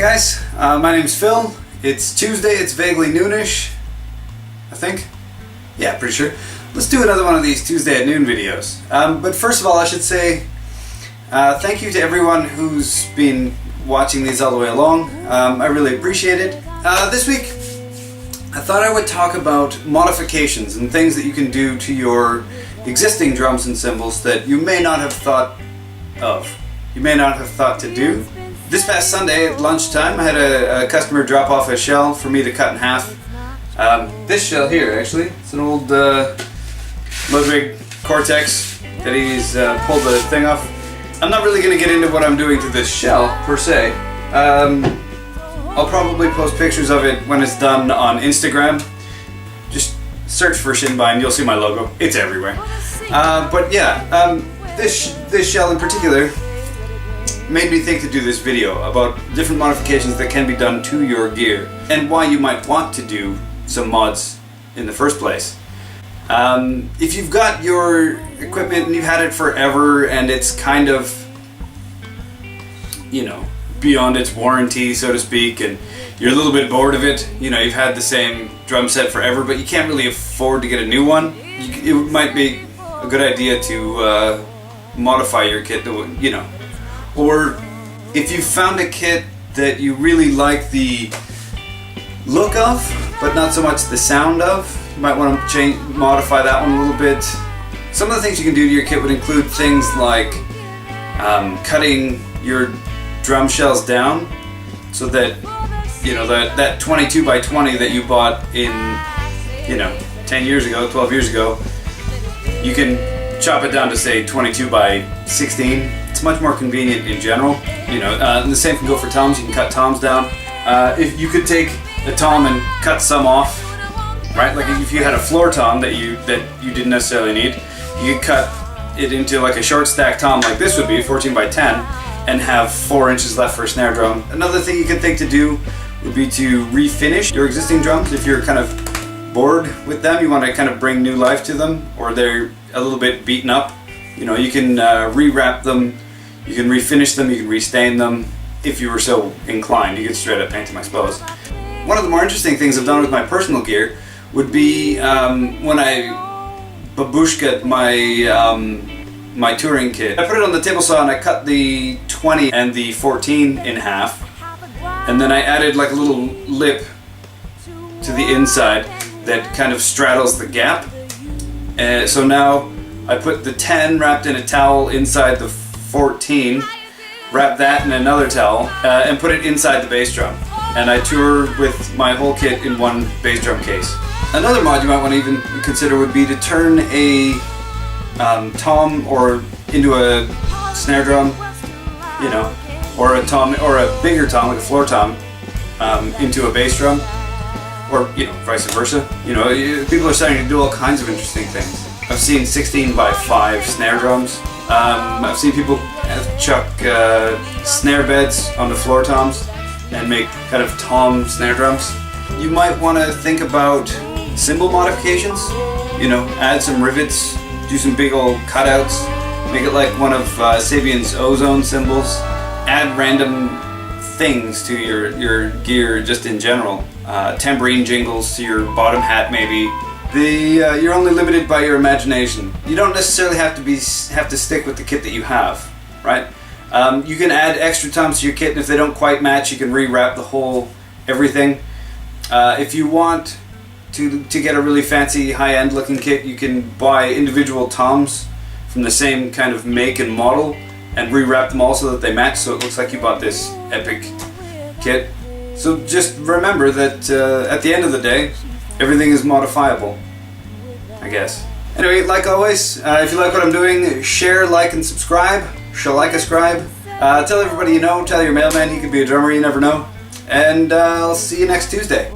guys, my name's Phil. It's Tuesday, it's vaguely noonish, I think. Yeah, pretty sure. Let's do another one of these Tuesday at noon videos. But first of all, I should say thank you to everyone who's been watching these all the way along. I really appreciate it. This week, I thought I would talk about modifications and things that you can do to your existing drums and cymbals that you may not have thought of. You may not have thought to do. This past Sunday at lunchtime, I had a customer drop off a shell for me to cut in half. This shell here, actually, it's an old Ludwig Cortex that he's pulled the thing off. I'm not really going to get into what I'm doing to this shell, per se. I'll probably post pictures of it when it's done on Instagram. Just search for Shinbine, you'll see my logo. It's everywhere. But yeah, this shell in particular made me think to do this video about different modifications that can be done to your gear and why you might want to do some mods in the first place. If you've got your equipment and you've had it forever and it's kind of, you know, beyond its warranty, so to speak, and you're a little bit bored of it, you know, you've had the same drum set forever but you can't really afford to get a new one, it might be a good idea to modify your kit to, you know. Or if you found a kit that you really like the look of, but not so much the sound of, you might want to modify that one a little bit. Some of the things you can do to your kit would include things like cutting your drum shells down so that, you know, that 22 by 20 that you bought in, you know, 10 years ago, 12 years ago, you can chop it down to say 22 by 16. It's much more convenient in general, you know. And the same can go for toms. You can cut toms down. If you could take a tom and cut some off, right? Like if you had a floor tom that you didn't necessarily need, you could cut it into like a short stack tom like this would be, 14 by 10, and have 4 inches left for a snare drum. Another thing you could think to do would be to refinish your existing drums. If you're kind of bored with them, you want to kind of bring new life to them, or they're a little bit beaten up, you know, you can rewrap them. You can refinish them, you can restain them, if you were so inclined. You could straight up paint them, I suppose. One of the more interesting things I've done with my personal gear would be when I babushka'd my touring kit. I put it on the table saw and I cut the 20 and the 14 in half, and then I added like a little lip to the inside that kind of straddles the gap. So now I put the 10 wrapped in a towel inside the 14, wrap that in another towel, and put it inside the bass drum. And I tour with my whole kit in one bass drum case. Another mod you might want to even consider would be to turn a tom or into a snare drum, you know, or a tom, or a bigger tom, like a floor tom, into a bass drum, or, you know, vice versa. You know, people are starting to do all kinds of interesting things. I've seen 16 by 5 snare drums. I've seen people chuck snare beds onto floor toms and make kind of tom snare drums. You might want to think about cymbal modifications. You know, add some rivets, do some big old cutouts, make it like one of Sabian's ozone cymbals. Add random things to your gear just in general. Tambourine jingles to your bottom hat maybe. You're only limited by your imagination. You don't necessarily have to stick with the kit that you have, right? You can add extra toms to your kit, and if they don't quite match, you can rewrap the whole everything. If you want to get a really fancy high-end looking kit, you can buy individual toms from the same kind of make and model and rewrap them all so that they match, so it looks like you bought this epic kit. So just remember that at the end of the day, everything is modifiable, I guess. Anyway, like always, if you like what I'm doing, share, like, and subscribe. Shall-like-a-scribe. Tell everybody you know, tell your mailman he could be a drummer, you never know. And I'll see you next Tuesday.